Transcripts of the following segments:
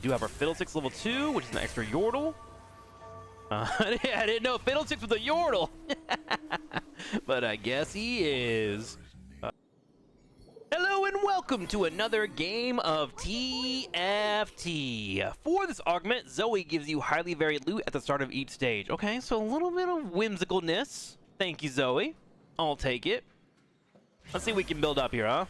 do have our Fiddlesticks level 2, which is an extra Yordle. I didn't know Fiddlesticks was a Yordle. But I guess he is. Hello and welcome to another game of TFT. For this augment, Zoe gives you highly varied loot at the start of each stage. Okay, so a little bit of whimsicalness. Thank you, Zoe. I'll take it. Let's see what we can build up here, huh?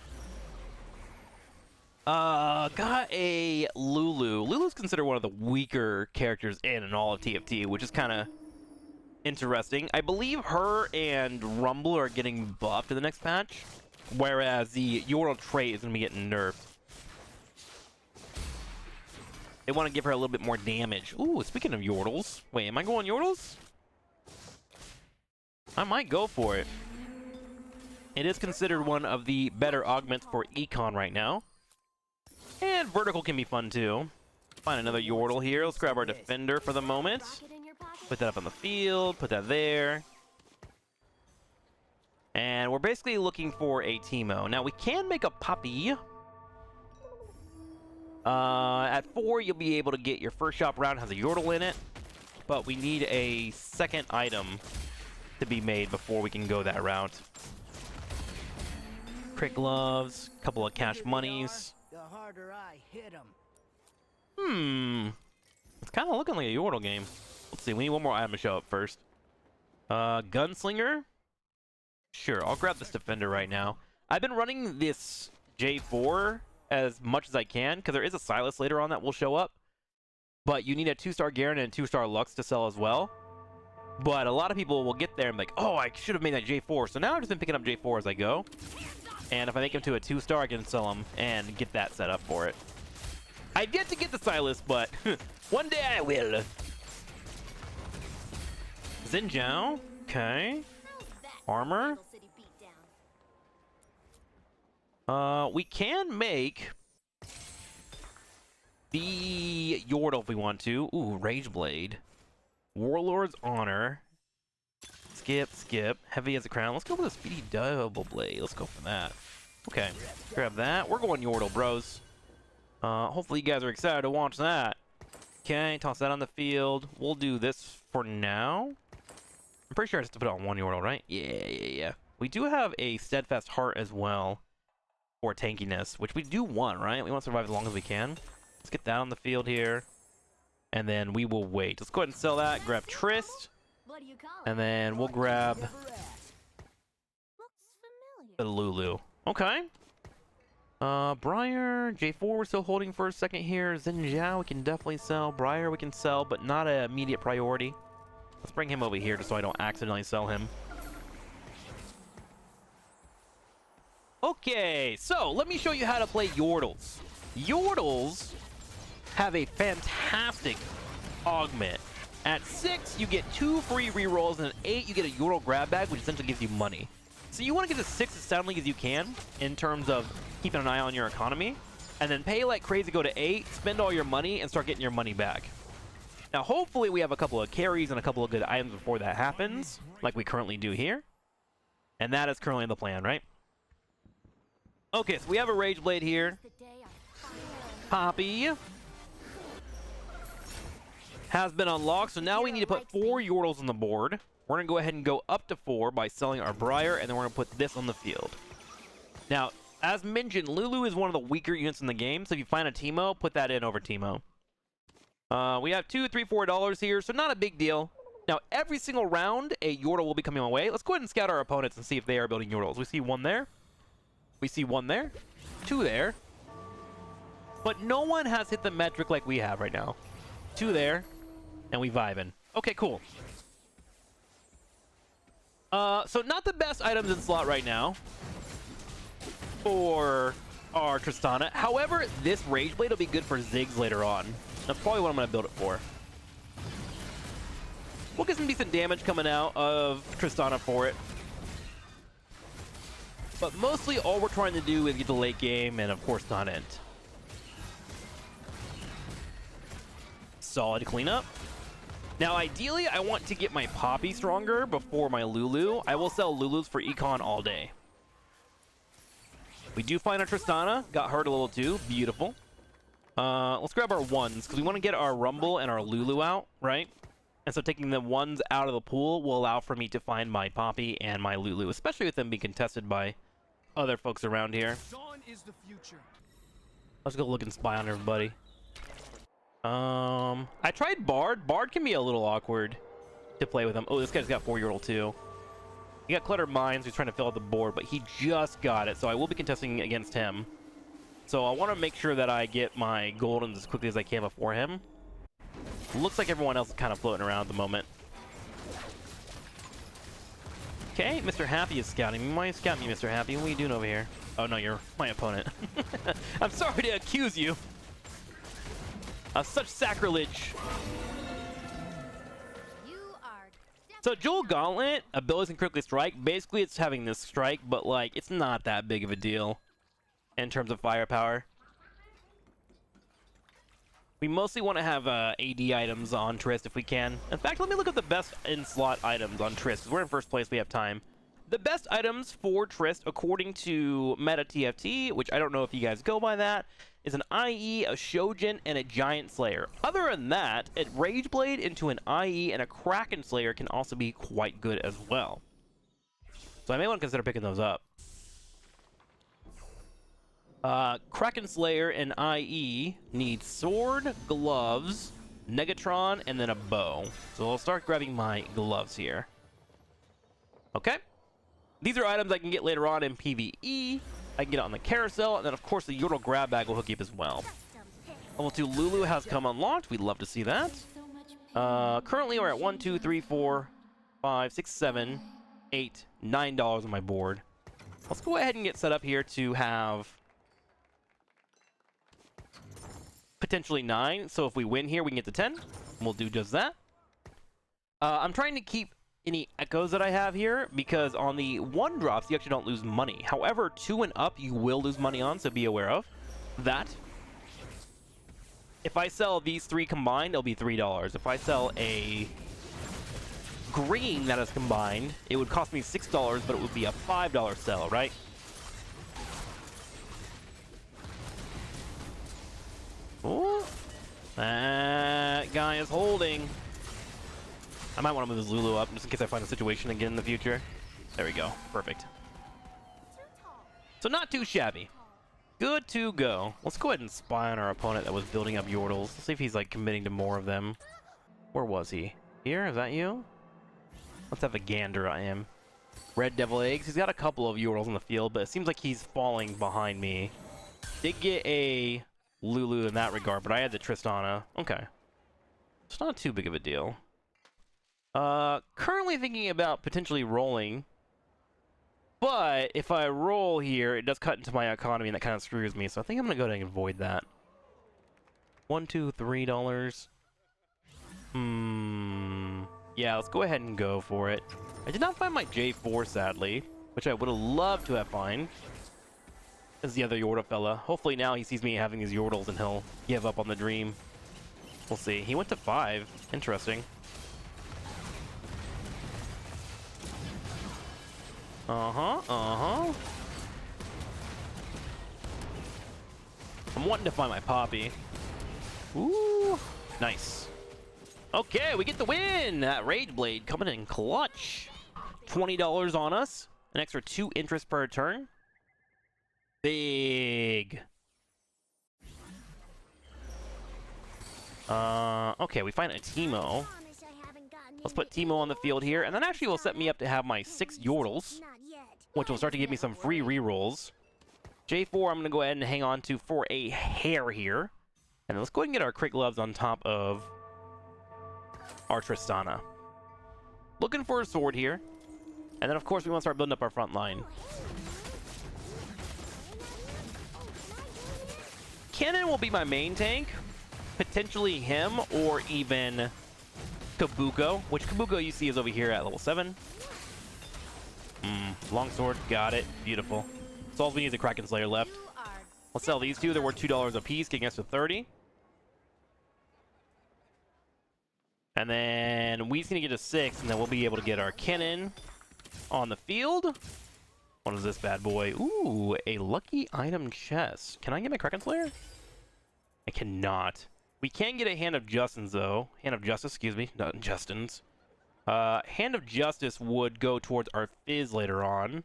Got a Lulu. Lulu's considered one of the weaker characters in all of TFT, which is kind of interesting. I believe her and Rumble are getting buffed in the next patch, whereas the Yordle trait is going to be getting nerfed. They want to give her a little bit more damage. Ooh, speaking of Yordles. Wait, am I going Yordles? I might go for it. It is considered one of the better augments for Econ right now. And vertical can be fun too. Find another Yordle here. Let's grab our defender for the moment. Put that up on the field. Put that there. And we're basically looking for a Teemo. Now we can make a puppy. At 4, you'll be able to get your first shop round. It has a Yordle in it. But we need a second item to be made before we can go that route. Crit gloves. Couple of cash monies. The harder I hit him. It's kind of looking like a Yordle game. Let's see, we need one more item to show up first. Gunslinger? Sure, I'll grab this defender right now. I've been running this J4 as much as I can, because there is a Silas later on that will show up. But you need a 2-star Garen and a 2-star Lux to sell as well. But a lot of people will get there and be like, oh, I should have made that J4. So now I've just been picking up J4 as I go. And if I make him to a 2-star, I can sell him and get that set up for it. I've yet to get the Silas, but one day I will. Xin Zhao. Okay. Armor. We can make the Yordle if we want to. Ooh, Rage Blade. Warlord's Honor. Skip. Heavy as a crown. Let's go with a speedy double blade. Let's go for that. Okay, grab that. We're going Yordle, bros. Hopefully you guys are excited to watch that. Okay, toss that on the field. We'll do this for now. I'm pretty sure I have to put it on one Yordle, right? Yeah. We do have a Steadfast Heart as well for tankiness, which we do want, right? We want to survive as long as we can. Let's get that on the field here. And then we will wait. Let's go ahead and sell that. Grab Trist. And then we'll grab the Lulu. Okay. Briar, J4 we're still holding for a second here. Xin Zhao we can definitely sell. Briar we can sell, but not an immediate priority. Let's bring him over here just so I don't accidentally sell him. Okay, so let me show you how to play Yordles. Yordles have a fantastic augment. At 6, you get 2 free rerolls, and at 8, you get a Yordle grab bag, which essentially gives you money. So you want to get to 6 as soundly as you can in terms of keeping an eye on your economy, and then pay like crazy, go to 8, spend all your money, and start getting your money back. Now, hopefully, we have a couple of carries and a couple of good items before that happens, like we currently do here. And that is currently the plan, right? Okay, so we have a Rage Blade here. Poppy has been unlocked, so now we need to put 4 Yordles on the board. We're going to go ahead and go up to 4 by selling our Briar, and then we're going to put this on the field. Now, as mentioned, Lulu is one of the weaker units in the game, so if you find a Teemo, put that in over Teemo. We have $2, $3, $4 here, so not a big deal. Now, every single round, a Yordle will be coming our way. Let's go ahead and scout our opponents and see if they are building Yordles. We see 1 there. We see 1 there. 2 there. But no one has hit the metric like we have right now. 2 there. And we vibing. Okay, cool. So not the best items in slot right now for our Tristana. However, this Rage Blade will be good for Ziggs later on. That's probably what I'm going to build it for. We'll get some decent damage coming out of Tristana for it. But mostly all we're trying to do is get the late game and, of course, not end. Solid cleanup. Now, ideally, I want to get my Poppy stronger before my Lulu. I will sell Lulus for Econ all day. We do find a Tristana. Got hurt a little too. Beautiful. Let's grab our ones, because we want to get our Rumble and our Lulu out, right? And so taking the ones out of the pool will allow for me to find my Poppy and my Lulu, especially with them being contested by other folks around here. Dawn is the future. Let's go look and spy on everybody. I tried Bard. Bard can be a little awkward to play with him. Oh, this guy's got 4-year-old too. He got Cluttered Minds. He's trying to fill out the board, but he just got it, so I will be contesting against him. So I want to make sure that I get my Goldens as quickly as I can before him. Looks like everyone else is kind of floating around at the moment. Okay, Mr. Happy is scouting me. Why are you scouting me, Mr. Happy? What are you doing over here? Oh, no, you're my opponent. I'm sorry to accuse you of such sacrilege. So Jewel Gauntlet, abilities can critically strike. Basically, it's having this strike, but like, it's not that big of a deal in terms of firepower. We mostly want to have AD items on Trist if we can. In fact, let me look at the best in-slot items on Trist, because we're in first place, we have time. The best items for Trist, according to Meta TFT, which I don't know if you guys go by that, is an IE, a Shojin, and a Giant Slayer. Other than that, a Rageblade into an IE and a Kraken Slayer can also be quite good as well. So I may want to consider picking those up. Kraken Slayer and IE need sword, gloves, Negatron, and then a bow. So I'll start grabbing my gloves here. Okay. These are items I can get later on in PvE. I can get it on the carousel, and then of course the Yordle grab bag will hook you up as well. Level 2 Lulu has come unlocked. We'd love to see that. Currently we're at 1, 2, 3, 4, 5, 6, 7, 8, $9 on my board. Let's go ahead and get set up here to have potentially 9. So if we win here, we can get to 10. We'll do just that. I'm trying to keep any echoes that I have here, because on the 1 drops, you actually don't lose money. However, 2 and up, you will lose money on, so be aware of that. If I sell these 3 combined, it'll be $3. If I sell a green that is combined, it would cost me $6, but it would be a $5 sell, right? Oh, that guy is holding. I might want to move this Lulu up just in case I find a situation again in the future. There we go. Perfect. So not too shabby. Good to go. Let's go ahead and spy on our opponent that was building up Yordles. Let's see if he's like committing to more of them. Where was he? Here? Is that you? Let's have a gander at him. Red Devil Eggs. He's got a couple of Yordles in the field, but it seems like he's falling behind me. Did get a Lulu in that regard, but I had the Tristana. Okay. It's not too big of a deal. Currently thinking about potentially rolling, but if I roll here, it does cut into my economy, and that kind of screws me, so I think I'm gonna go ahead and avoid that. $1, $2, $3. Yeah, let's go ahead and go for it. I did not find my J4, sadly, which I would have loved to have found. This is the other Yordle fella. Hopefully now he sees me having these Yordles and he'll give up on the dream. We'll see. He went to 5. Interesting. I'm wanting to find my Poppy. Ooh, nice. Okay, we get the win! That Rageblade coming in clutch. $20 on us. An extra 2 interest per turn. Big. Okay, we find a Teemo. Let's put Teemo on the field here, and then actually will set me up to have my 6 Yordles, which will start to give me some free rerolls. J4 I'm going to go ahead and hang on to for a hair here. And let's go ahead and get our Crit Gloves on top of our Tristana. Looking for a sword here. And then of course we want to start building up our front line. Cannon will be my main tank. Potentially him or even Kabuko, which Kabuko you see is over here at level 7. Longsword, got it. Beautiful. So all we need is a Kraken Slayer left. Let's sell these 2. They're worth $2 a piece, getting us to 30. And then we just need to get to 6, and then we'll be able to get our cannon on the field. What is this bad boy? Ooh, a lucky item chest. Can I get my Kraken Slayer? I cannot. We can get a Hand of Justice, though. Hand of Justice, excuse me. Not Justin's. Hand of Justice would go towards our Fizz later on.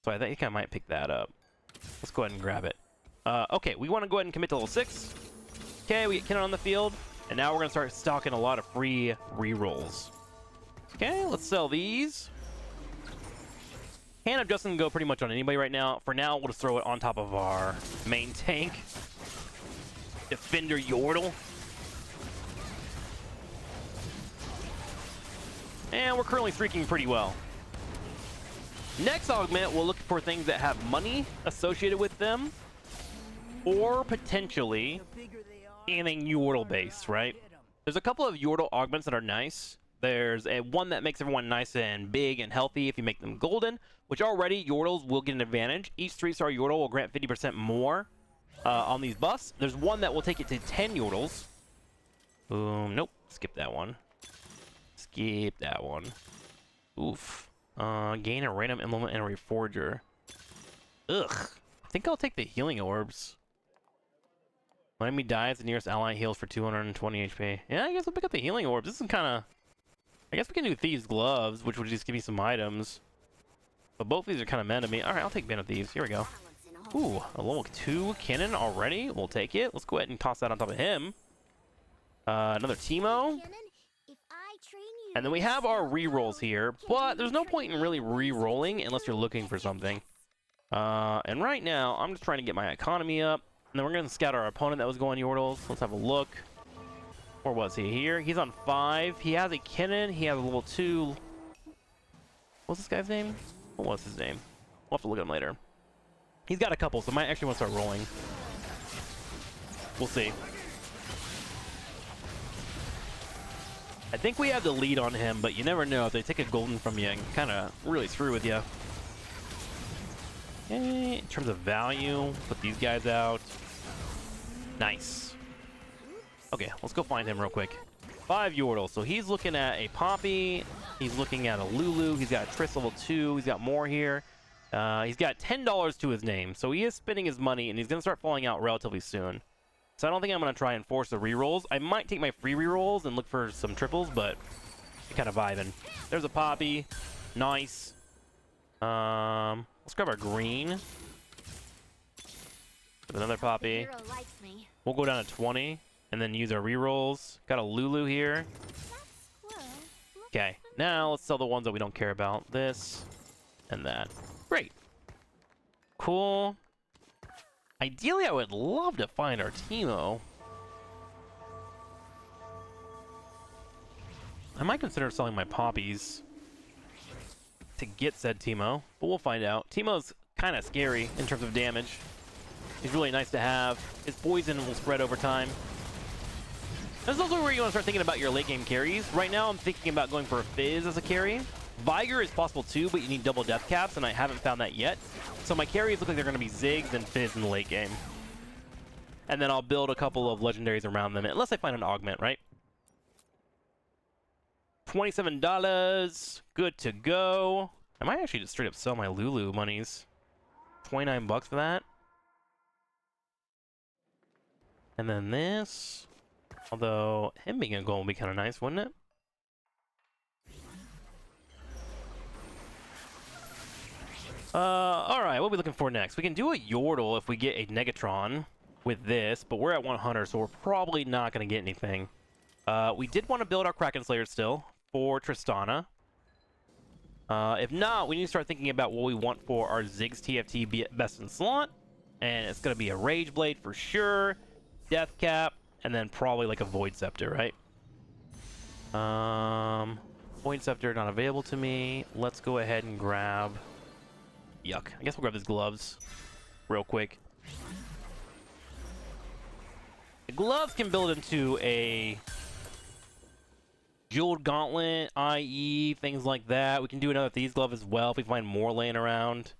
So I think I might pick that up. Let's go ahead and grab it. Okay, we want to go ahead and commit to level 6. Okay, we get Kinnan on the field. And now we're going to start stocking a lot of free rerolls. Okay, let's sell these. Hand of Justice can go pretty much on anybody right now. For now, we'll just throw it on top of our main tank. Defender Yordle. And we're currently streaking pretty well. Next augment, we'll look for things that have money associated with them. Or potentially anything Yordle based, right? There's a couple of Yordle augments that are nice. There's one that makes everyone nice and big and healthy if you make them golden, which already Yordles will get an advantage. Each 3-star Yordle will grant 50% more on these buffs. There's one that will take it to 10 Yordles. Boom. Nope. Skip that one. Skip that one. Oof. Gain a random implement and a reforger. Ugh. I think I'll take the healing orbs. When enemy dies, the nearest ally heals for 220 HP. Yeah, I guess I'll pick up the healing orbs. This is kind of... I guess we can do Thieves' Gloves, which would just give me some items. But both of these are kind of meant to me. Alright, I'll take Band of Thieves. Here we go. Ooh, a level 2 Kinnan already. We'll take it. Let's go ahead and toss that on top of him. Another Teemo. And then we have our rerolls here, but there's no point in really re-rolling unless you're looking for something. And right now, I'm just trying to get my economy up. And then we're going to scout our opponent that was going Yordles. Let's have a look. Where was he? Here. He's on 5. He has a Kinnan. He has a level 2. What's this guy's name? What was his name? We'll have to look at him later. He's got a couple, so I might actually want to start rolling. We'll see. I think we have the lead on him, but you never know. If they take a golden from you and kind of really screw with you. Okay, in terms of value, put these guys out. Nice. Okay, let's go find him real quick. 5 Yordles. So he's looking at a Poppy. He's looking at a Lulu. He's got a Triss level 2. He's got more here. He's got $10 to his name. So he is spending his money, and he's going to start falling out relatively soon. So I don't think I'm going to try and force the rerolls. I might take my free rerolls and look for some triples, but I'm kind of vibing. There's a Poppy. Nice. Let's grab our green. With another Poppy. We'll go down to 20 and then use our rerolls. Got a Lulu here. Okay, now let's sell the ones that we don't care about. This and that. Great. Cool. Ideally, I would love to find our Teemo. I might consider selling my poppies to get said Teemo, but we'll find out. Teemo's kind of scary in terms of damage. He's really nice to have. His poison will spread over time. This is also where you want to start thinking about your late game carries. Right now, I'm thinking about going for a Fizz as a carry. Vigor is possible too, but you need double death caps, and I haven't found that yet. So my carries look like they're going to be Ziggs and Fizz in the late game. And then I'll build a couple of legendaries around them, unless I find an augment, right? $27. Good to go. I might actually just straight up sell my Lulu monies. 29 bucks for that. And then this. Although, him being a gold would be kind of nice, wouldn't it? Alright, what are we looking for next? We can do a Yordle if we get a Negatron with this, but we're at 100, so we're probably not going to get anything. We did want to build our TrikSlyr still for Tristana. If not, we need to start thinking about what we want for our Ziggs TFT best in slot. And it's going to be a Rage Blade for sure, Death Cap, and then probably like a Void Scepter, right? Void Scepter not available to me. Let's go ahead and grab... Yuck. I guess we'll grab these gloves real quick. The gloves can build into a Jeweled Gauntlet, IE, things like that. We can do another Thieves Glove as well if we find more laying around.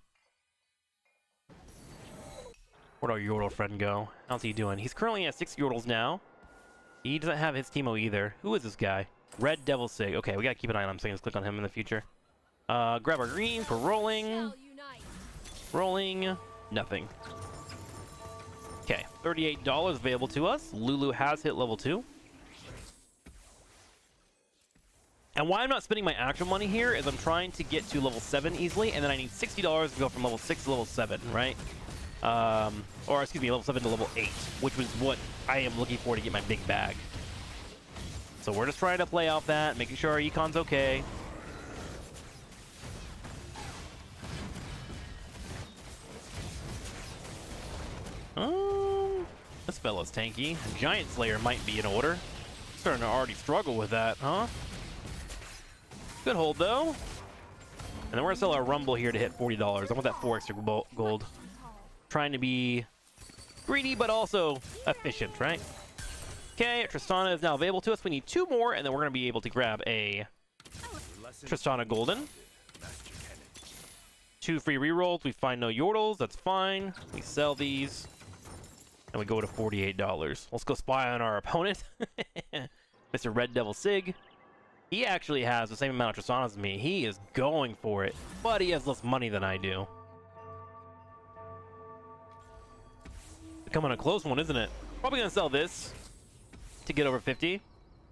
Where'd our Yordle friend go? How's he doing? He's currently at 6 Yordles now. He doesn't have his Teemo either. Who is this guy? Red Devil Sig. Okay, we gotta keep an eye on him so I can just click on him in the future. Grab our green for rolling. Rolling. Nothing. Okay, $38 available to us. Lulu has hit level 2. And why I'm not spending my actual money here is I'm trying to get to level 7 easily, and then I need $60 to go from level 6 to level 7, right? Or excuse me, level 7 to level 8, which was what I am looking for to get my big bag. So we're just trying to play off that, making sure our econ's okay. This fella's tanky. Giant Slayer might be in order. Starting to already struggle with that, huh? Good hold, though. And then we're gonna sell our Rumble here to hit $40. I want that 4 extra gold. Trying to be greedy, but also efficient, right? Okay, Tristana is now available to us. We need 2 more, and then we're gonna be able to grab a Tristana Golden. 2 free rerolls. We find no Yordles. That's fine. We sell these. And we go to $48. Let's go spy on our opponent. Mr. Red Devil Sig. He actually has the same amount of Tristanas as me. He is going for it. But he has less money than I do. Becoming a close one, isn't it? Probably going to sell this to get over 50.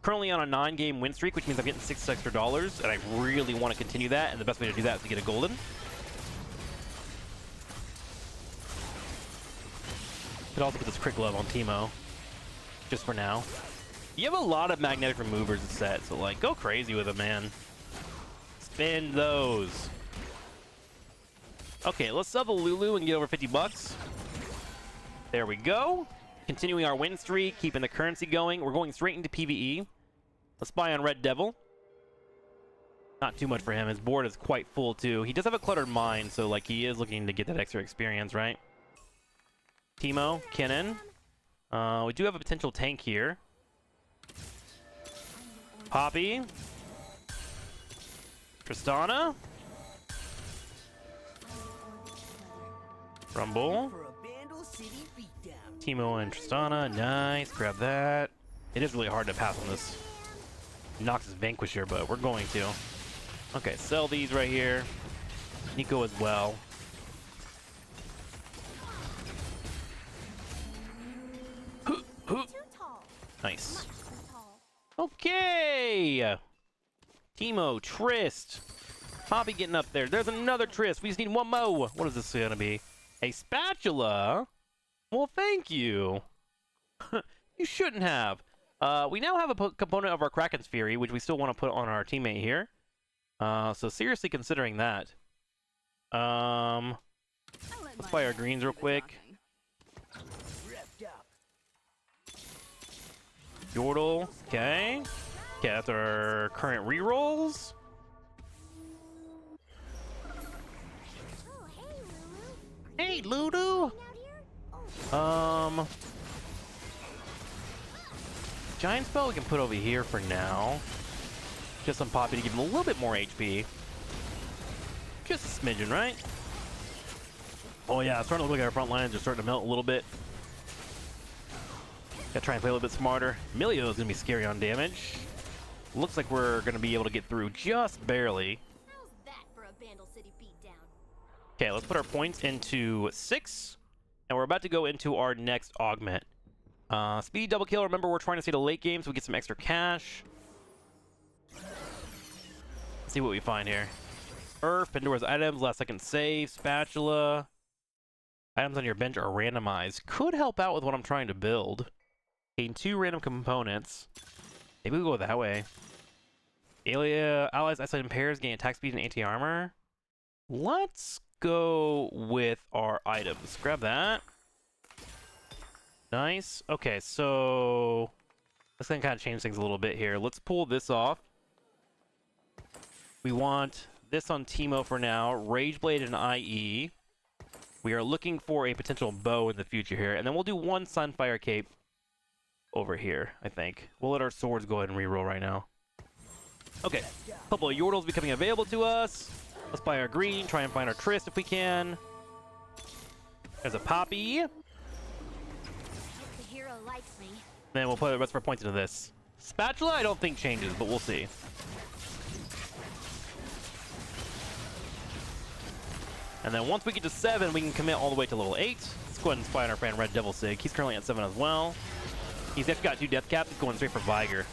Currently on a 9-game win streak, which means I'm getting $6 extra. And I really want to continue that. And the best way to do that is to get a golden. Could also put this Crit Glove on Teemo, just for now. You have a lot of magnetic removers set, so like, go crazy with it, man. Spin those. Okay, let's sell the Lulu and get over 50 bucks. There we go. Continuing our win streak, keeping the currency going. We're going straight into PvE. Let's buy on Red Devil. Not too much for him. His board is quite full too. He does have a cluttered mind, so like he is looking to get that extra experience, right? Teemo, Kennen. We do have a potential tank here. Poppy. Tristana. Rumble. Teemo and Tristana. Nice. Grab that. It is really hard to pass on this Noxus Vanquisher, but we're going to. Okay, sell these right here. Nico as well. Nice. Okay. Teemo, Trist. Poppy getting up there. There's another Trist. We just need one more. What is this going to be? A spatula? Well, thank you. You shouldn't have. We now have a component of our Kraken's Fury, which we still want to put on our teammate here. So seriously considering that. Let's buy our greens real quick. Yordle, okay. Okay, that's our current rerolls. Hey, Lulu! Giant Spell we can put over here for now. Just on Poppy to give him a little bit more HP. Just a smidgen, right? Oh yeah, it's starting to look like our front lines are starting to melt a little bit. Gotta try and play a little bit smarter. Emilio is gonna be scary on damage. Looks like we're gonna be able to get through just barely. How's that for a Bandle City beatdown? Okay, let's put our points into 6. And we're about to go into our next augment. Speedy double kill. Remember, we're trying to stay to late game so we get some extra cash. Let's see what we find here. Earth, Pandora's items, last second save, spatula. Items on your bench are randomized. Could help out with what I'm trying to build. Gain 2 random components. Maybe we'll go that way. Allies isolated in pairs gain attack speed and anti-armor. Let's go with our items. Grab that. Nice. Okay, so let's kind of change things a little bit here. Let's pull this off. We want this on Teemo for now. Rageblade and IE. We are looking for a potential bow in the future here. And then we'll do 1 Sunfire Cape over here, I think. We'll let our swords go ahead and reroll right now. Okay. A couple of Yordles becoming available to us. Let's buy our green. Try and find our Trist if we can. There's a Poppy. The hero likes me. Then we'll put the rest of our points into this. Spatula, I don't think changes, but we'll see. And then once we get to 7, we can commit all the way to level 8. Let's go ahead and spy on our friend Red Devil Sig. He's currently at 7 as well. He's actually got 2 death caps. He's going straight for Viger.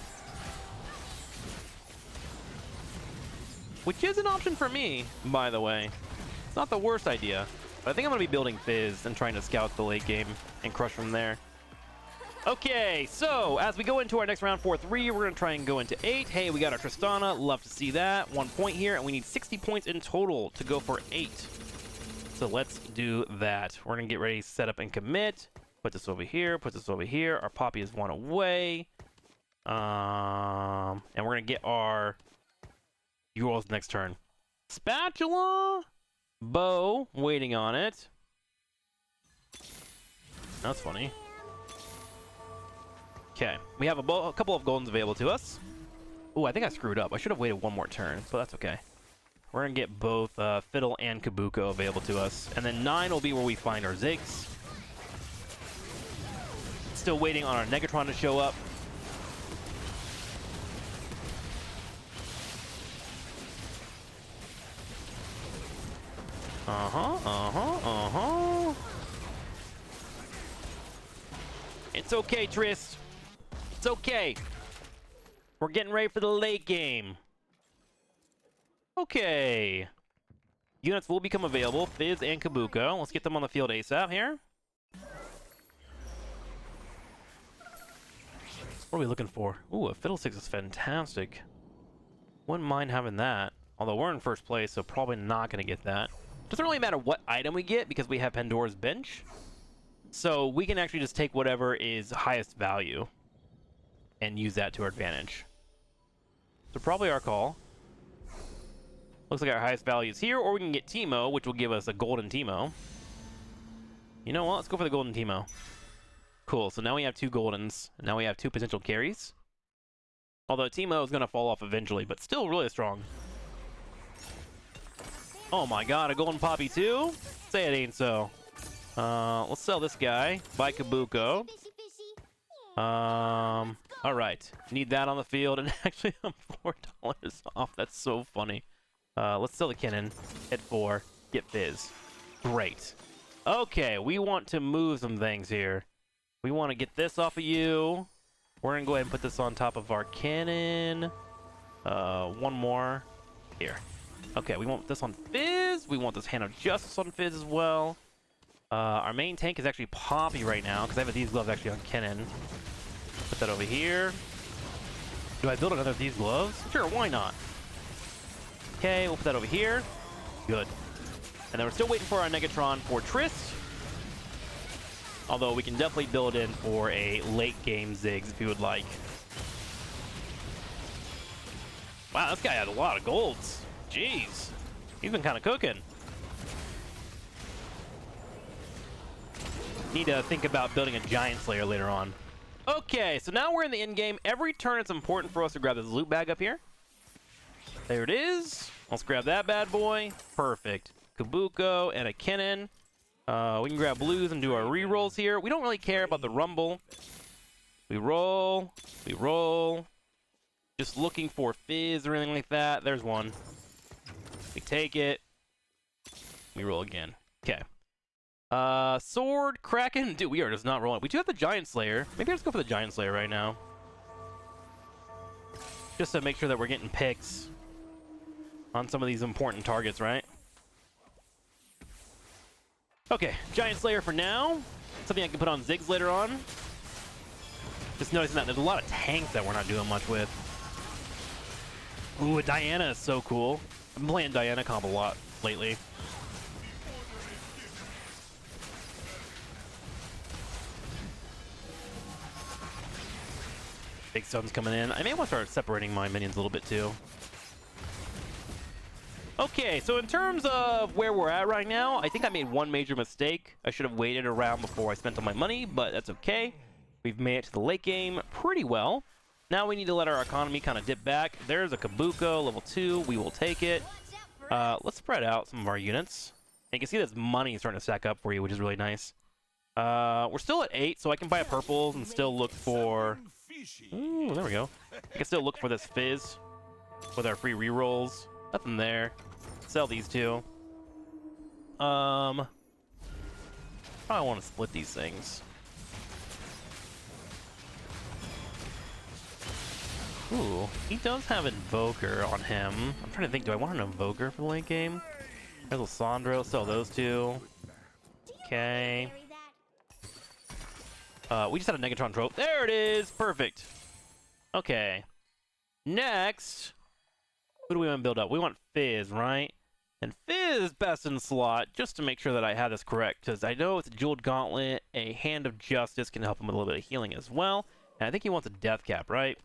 Which is an option for me, by the way. It's not the worst idea. But I think I'm going to be building Fizz and trying to scout the late game and crush from there. Okay, so as we go into our next round 4-3, we're going to try and go into 8. Hey, we got our Tristana. Love to see that. 1 point here, and we need 60 points in total to go for 8. So let's do that. We're going to get ready, set up, and commit. Put this over here. Put this over here. Our Poppy is 1 away. And we're going to get our Yordles next turn. Spatula! Bow, waiting on it. That's funny. Okay, we have a couple of goldens available to us. Oh, I think I screwed up. I should have waited 1 more turn, but that's okay. We're going to get both Fiddle and Kabuko available to us. And then 9 will be where we find our Ziggs. Still waiting on our Negatron to show up. It's okay, Trist. It's okay. We're getting ready for the late game. Okay. Units will become available. Fizz and Kabuko. Let's get them on the field ASAP here. What are we looking for? Ooh, a Fiddlesticks is fantastic. Wouldn't mind having that. Although we're in first place, so probably not going to get that. Doesn't really matter what item we get because we have Pandora's Bench. So we can actually just take whatever is highest value and use that to our advantage. So probably our call. Looks like our highest value is here, or we can get Teemo, which will give us a golden Teemo. You know what? Let's go for the golden Teemo. Cool, so now we have 2 goldens. Now we have 2 potential carries. Although Teemo is going to fall off eventually, but still really strong. Oh my god, a golden Poppy too? Say it ain't so. Let's sell this guy. Buy Kabuko. Alright. Need that on the field, and actually I'm $4 off. That's so funny. Let's sell the Kinnan. Hit 4. Get Fizz. Great. Okay, we want to move some things here. We want to get this off of you. We're gonna go ahead and put this on top of our cannon. 1 more. Here. Okay, we want this on Fizz. We want this Hand of Justice on Fizz as well. Our main tank is actually Poppy right now, because I have these gloves actually on Kennen. Put that over here. Do I build another of these gloves? Sure, why not? Okay, we'll put that over here. Good. And then we're still waiting for our Negatron for Trist. Although we can definitely build in for a late game Ziggs if you would like. Wow, this guy had a lot of golds. Jeez. He's been kind of cooking. Need to think about building a Giant Slayer later on. Okay, so now we're in the end game. Every turn it's important for us to grab this loot bag up here. There it is. Let's grab that bad boy. Perfect. Kabuko and a Kennen. We can grab blues and do our re-rolls here. We don't really care about the rumble. We roll. We roll. Just looking for Fizz or anything like that. There's one. We take it. We roll again. Okay. Sword, Kraken. Dude, we are just not rolling. We do have the Giant Slayer. Maybe I'll just go for the Giant Slayer right now. Just to make sure that we're getting picks on some of these important targets, right? Okay, Giant Slayer for now. Something I can put on Ziggs later on. Just noticing that there's a lot of tanks that we're not doing much with. Ooh, Diana is so cool. I've been playing Diana comp a lot lately. Big Sun's coming in. I may want to start separating my minions a little bit too. Okay, so in terms of where we're at right now, I think I made one major mistake. I should have waited around before I spent all my money, but that's okay. We've made it to the late game pretty well. Now we need to let our economy kind of dip back. There's a Kabuko, level 2. We will take it. Let's spread out some of our units. And you can see this money starting to stack up for you, which is really nice. We're still at 8, so I can buy a purples and still look for... Ooh, there we go. I can still look for this Fizz with our free rerolls. Nothing there. Sell these two. Probably want to split these things. Ooh, he does have Invoker on him. I'm trying to think, do I want an Invoker for the late game? There's a Sandro, sell those two. Okay. We just had a Negatron trope. There it is! Perfect. Okay. Next, who do we want to build up? We want Fizz, right? And Fizz best in slot, just to make sure that I have this correct, because I know it's a Jeweled Gauntlet, a Hand of Justice can help him with a little bit of healing as well. And I think he wants a Death Cap, right?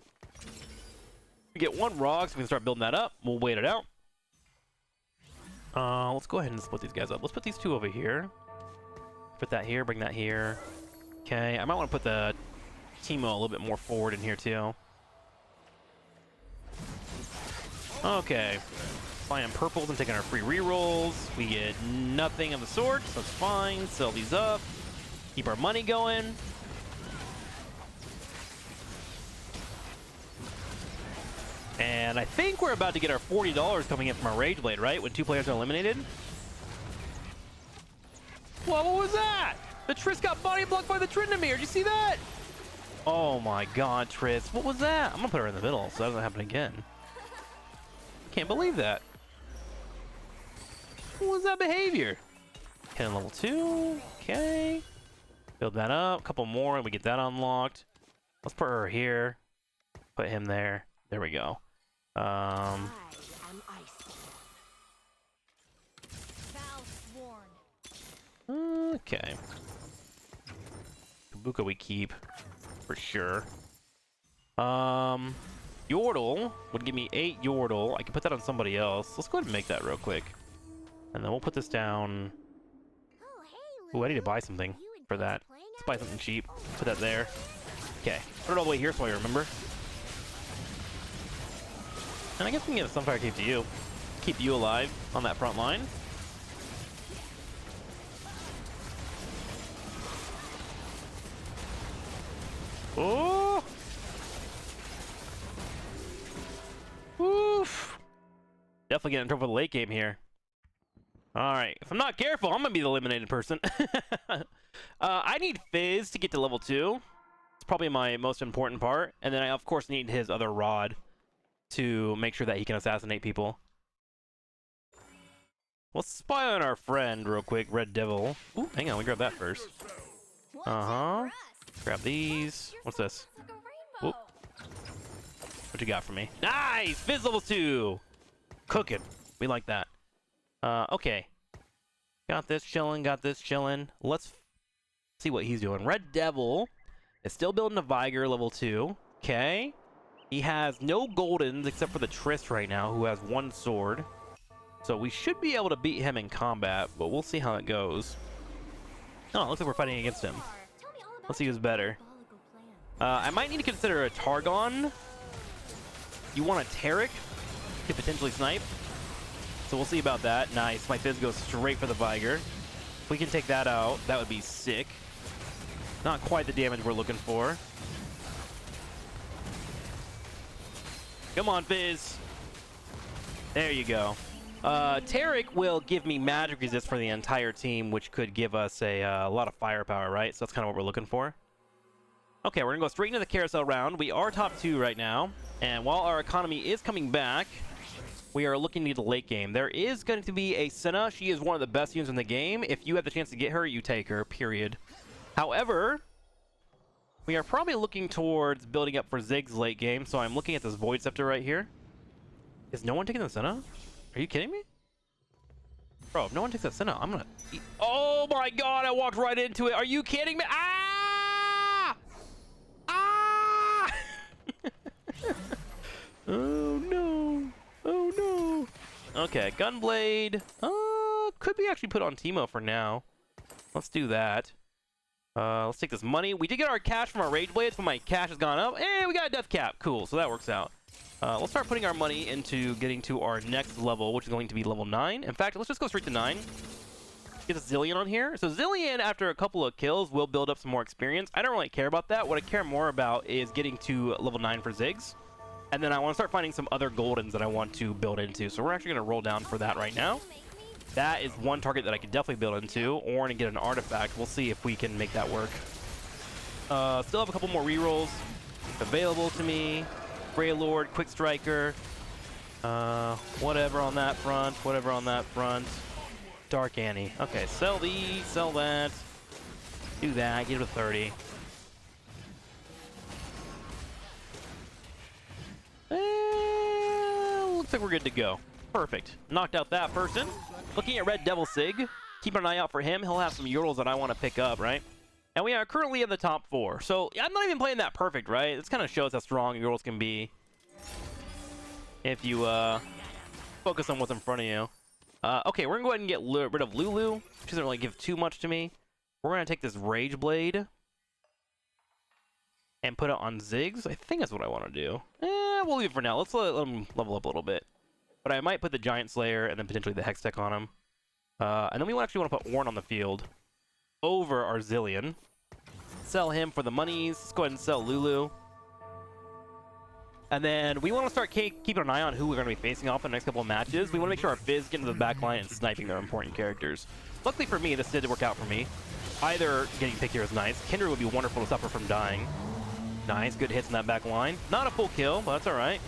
We get one Rog, so we can start building that up. We'll wait it out. Let's go ahead and split these guys up. Let's put these two over here. Put that here, bring that here. Okay, I might want to put the Teemo a little bit more forward in here too. Okay. Buying purples and taking our free rerolls. We get nothing of the sort, so that's fine. Sell these up. Keep our money going. And I think we're about to get our $40 coming in from our Rage Blade, right? When 2 players are eliminated. Whoa, what was that? The Triss got body blocked by the Tryndamere. Did you see that? Oh my god, Triss. What was that? I'm gonna put her in the middle so that doesn't happen again. Can't believe that. What was that behavior? Hit on level 2. Okay. Build that up. A couple more and we get that unlocked. Let's put her here. Put him there. There we go. I am icy. Vow sworn. Okay. Kabuka we keep for sure. Yordle would give me 8 Yordle. I can put that on somebody else. Let's go ahead and make that real quick. And then we'll put this down. Oh, hey, Ooh, I need to buy something for that. Let's buy something cheap. Put that there. Okay. Put it all the way here so I remember. And I guess we can get a Sunfire Cape to you. Keep you alive on that front line. Oh! Oof! Definitely getting in trouble for the late game here. Alright, if I'm not careful, I'm gonna be the eliminated person. I need Fizz to get to level 2. It's probably my most important part. And then I, of course, need his other rod to make sure that he can assassinate people. Let's spy on our friend real quick, Red Devil. Ooh, hang on, we grab that first. Uh-huh. Grab these. What's this? Whoop. What you got for me? Nice! Fizz level 2! Cooking. We like that. Okay. Got this chilling, got this chilling. Let's see what he's doing. Red Devil is still building a Viger level 2. Okay. He has no Goldens except for the Triss right now, who has 1 sword. So we should be able to beat him in combat, but we'll see how it goes. Oh, it looks like we're fighting against him. Let's see who's better. I might need to consider a Targon. You want a Taric to potentially snipe. So we'll see about that. Nice. My Fizz goes straight for the Viger. If we can take that out, that would be sick. Not quite the damage we're looking for. Come on, Fizz. There you go. Taric will give me magic resist for the entire team, which could give us a lot of firepower, right? So that's kind of what we're looking for. Okay, we're going to go straight into the carousel round. We are top 2 right now. And while our economy is coming back, we are looking to the late game. There is going to be a Senna. She is one of the best units in the game. If you have the chance to get her, you take her, period. However, we are probably looking towards building up for Zig's late game, so I'm looking at this Void Scepter right here. Is no one taking the Senna? Are you kidding me? Bro, if no one takes that Senna, I'm gonna eat. Oh my god, I walked right into it. Are you kidding me? Ah! Ah! Oh no. Oh no. Okay, Gunblade. Could be actually put on Teemo for now. Let's do that. Let's take this money. We did get our cash from our Rage Blades, but my cash has gone up. And we got a Death Cap. Cool, so that works out. Let's start putting our money into getting to our next level, which is going to be level 9. In fact, let's just go straight to 9. Get a Zillion on here. So Zillion, after a couple of kills, will build up some more experience. I don't really care about that. What I care more about is getting to level 9 for Ziggs. And then I want to start finding some other Goldens that I want to build into. So we're actually going to roll down for that right now. That is one target that I could definitely build into, or to get an artifact. We'll see if we can make that work. Still have a couple more rerolls available to me. Grey Lord, Quick Striker. Whatever on that front. Whatever on that front. Dark Annie. Okay, sell these, sell that. Do that, get it to 30. Looks like we're good to go. Perfect. Knocked out that person. Looking at Red Devil Sig. Keep an eye out for him. He'll have some Yordles that I want to pick up, right? And we are currently in the top 4. So I'm not even playing that perfect, right? This kind of shows how strong Yordles can be if you focus on what's in front of you. Okay, we're going to go ahead and get rid of Lulu. She doesn't really give too much to me. We're going to take this Rage Blade and put it on Ziggs. I think that's what I want to do. We'll leave it for now. Let's let him level up a little bit. But I might put the Giant Slayer and then potentially the Hex Tech on him. And then we actually want to put Ornn on the field over our Zillion. Sell him for the monies. Let's go ahead and sell Lulu. And then we want to start keeping an eye on who we're going to be facing off in the next couple of matches. We want to make sure our Fizz get into the back line and sniping their important characters. Luckily for me, this did work out for me. Either getting picked here is nice. Kindred would be wonderful to suffer from dying. Nice, good hits in that back line. Not a full kill, but that's alright.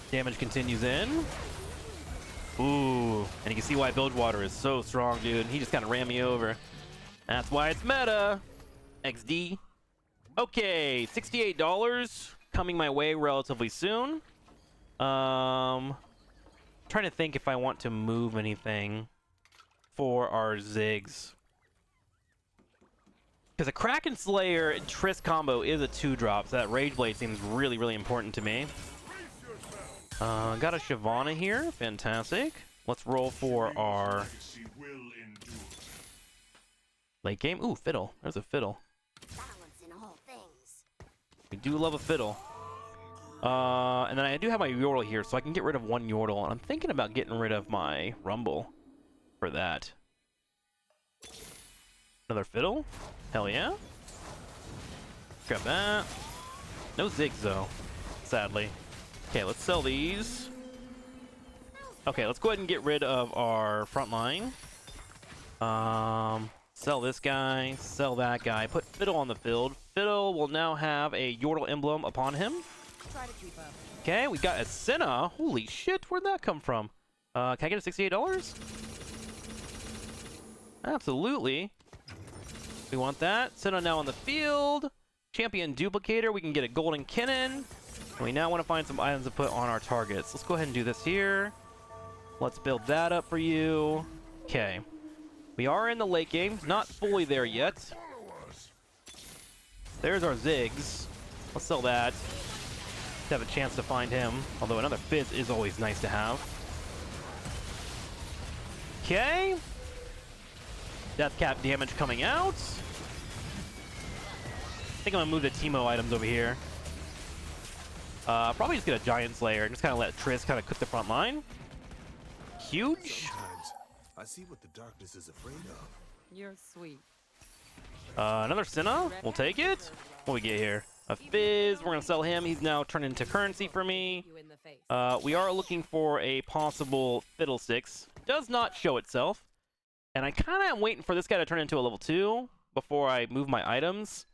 Damage continues in. Ooh, and you can see why Bilgewater is so strong, dude. He just kind of ran me over. That's why it's meta. XD. Okay, $68 coming my way relatively soon. Trying to think if I want to move anything for our Ziggs. Because a TrikSlyr and Triss combo is a 2-drop, so that Rage Blade seems really, really important to me. Got a Shyvana here. Fantastic. Let's roll for our late game. Ooh, Fiddle. There's a Fiddle. We do love a Fiddle. And then I do have my Yordle here, so I can get rid of one Yordle. And I'm thinking about getting rid of my Rumble for that. Another Fiddle? Hell yeah. Grab that. No Ziggs, though, sadly. Okay, let's sell these. Okay, let's go ahead and get rid of our front line. Sell this guy, sell that guy, put Fiddle on the field. Fiddle will now have a Yordle emblem upon him. Okay, we got a Senna. Holy shit, where'd that come from? Can I get a $68? Absolutely. We want that. Senna now on the field. Champion Duplicator, we can get a Golden Cannon. And we now want to find some items to put on our targets. Let's go ahead and do this here. Let's build that up for you. Okay. We are in the late game. Not fully there yet. There's our Ziggs. Let's sell that. To have a chance to find him. Although another Fizz is always nice to have. Okay. Death Cap damage coming out. I think I'm going to move the Teemo items over here. Probably just get a Giant Slayer and just kind of let Triss kind of cook the front line. Huge. Sometimes I see what the darkness is afraid of. You're sweet. Another Senna. We'll take it. What do we get here? A Fizz. We're going to sell him. He's now turned into currency for me. We are looking for a possible Fiddlesticks. Does not show itself. And I kind of am waiting for this guy to turn into a level 2 before I move my items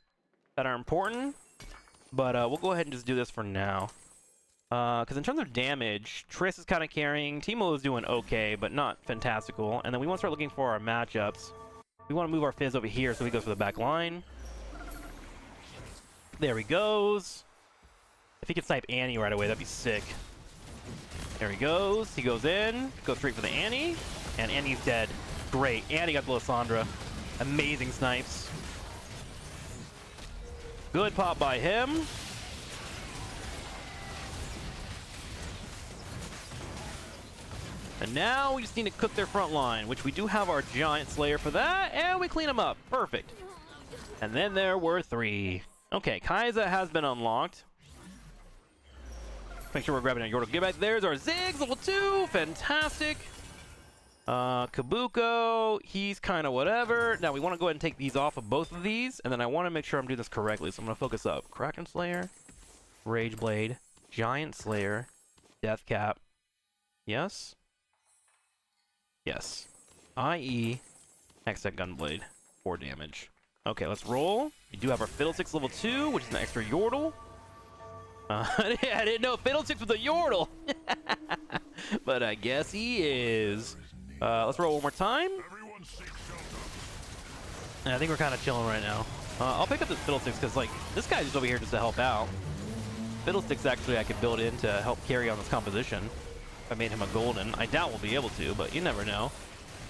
that are important. But we'll go ahead and just do this for now. Because in terms of damage, Triss is kind of carrying. Teemo is doing okay, but not fantastical. And then we want to start looking for our matchups. We want to move our Fizz over here so he goes for the back line. There he goes. If he could snipe Annie right away, that'd be sick. There he goes. He goes in. Goes straight for the Annie. And Annie's dead. Great. Annie got the Lysandra. Amazing snipes. Good pop by him. And now we just need to cook their front line, which we do have our Giant Slayer for that, and we clean them up. Perfect. And then there were 3. Okay, Kai'Sa has been unlocked. Make sure we're grabbing a Yordle. Get back. There's our Ziggs, level 2. Fantastic. Kabuko, he's kind of whatever. Now we want to go ahead and take these off of both of these, and then I want to make sure I'm doing this correctly, so I'm going to focus up. TrikSlyr, Rage Blade, Giant Slayer, Death Cap, Yes? Yes. I.e. Hextech Gunblade. 4 damage. Okay, let's roll. We do have our Fiddlesticks level 2, which is an extra Yordle. I didn't know Fiddlesticks was a Yordle! But I guess he is. Let's roll one more time. And I think we're kind of chilling right now. I'll pick up this Fiddlesticks because, like, this guy's just over here just to help out. Fiddlesticks, actually, I could build in to help carry on this composition. If I made him a golden. I doubt we'll be able to, but you never know.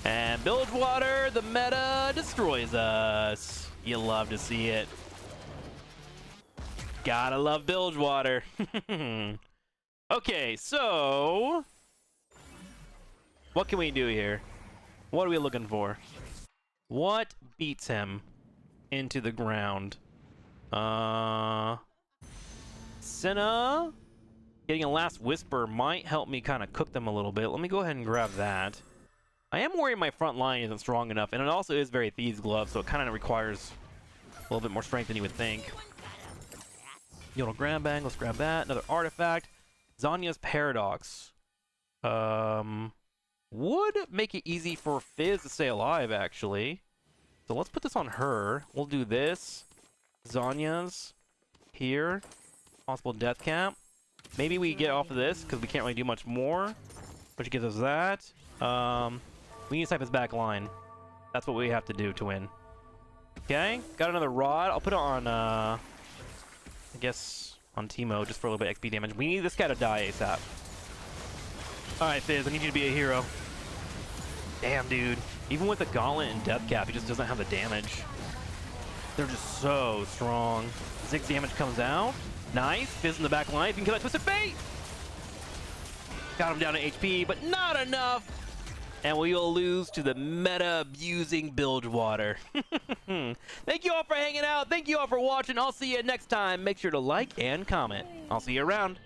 And Bilgewater, the meta, destroys us. You love to see it. Gotta love Bilgewater. Okay, so... what can we do here? What are we looking for? What beats him into the ground? Senna? Getting a Last Whisper might help me kind of cook them a little bit. Let me go ahead and grab that. I am worried my front line isn't strong enough, and it also is very Thieves' Glove, so it kind of requires a little bit more strength than you would think. Yordle Grand Bang, let's grab that. Another artifact. Zanya's Paradox. Would make it easy for Fizz to stay alive, actually. So let's put this on her. We'll do this. Zanya's here. Possible death cap. Maybe we get off of this, because we can't really do much more. Which gives us that. We need to type his back line. That's what we have to do to win. Okay, got another rod. I'll put it on, I guess, on Teemo, just for a little bit XP damage. We need this guy to die ASAP. Alright, Fizz, I need you to be a hero. Damn, dude. Even with the Gauntlet and Death Cap, he just doesn't have the damage. They're just so strong. 6 damage comes out. Nice. Fizz in the back line. You can kill that Twisted Fate. Got him down to HP, but not enough. And we will lose to the meta-abusing Bilgewater. Thank you all for hanging out. Thank you all for watching. I'll see you next time. Make sure to like and comment. I'll see you around.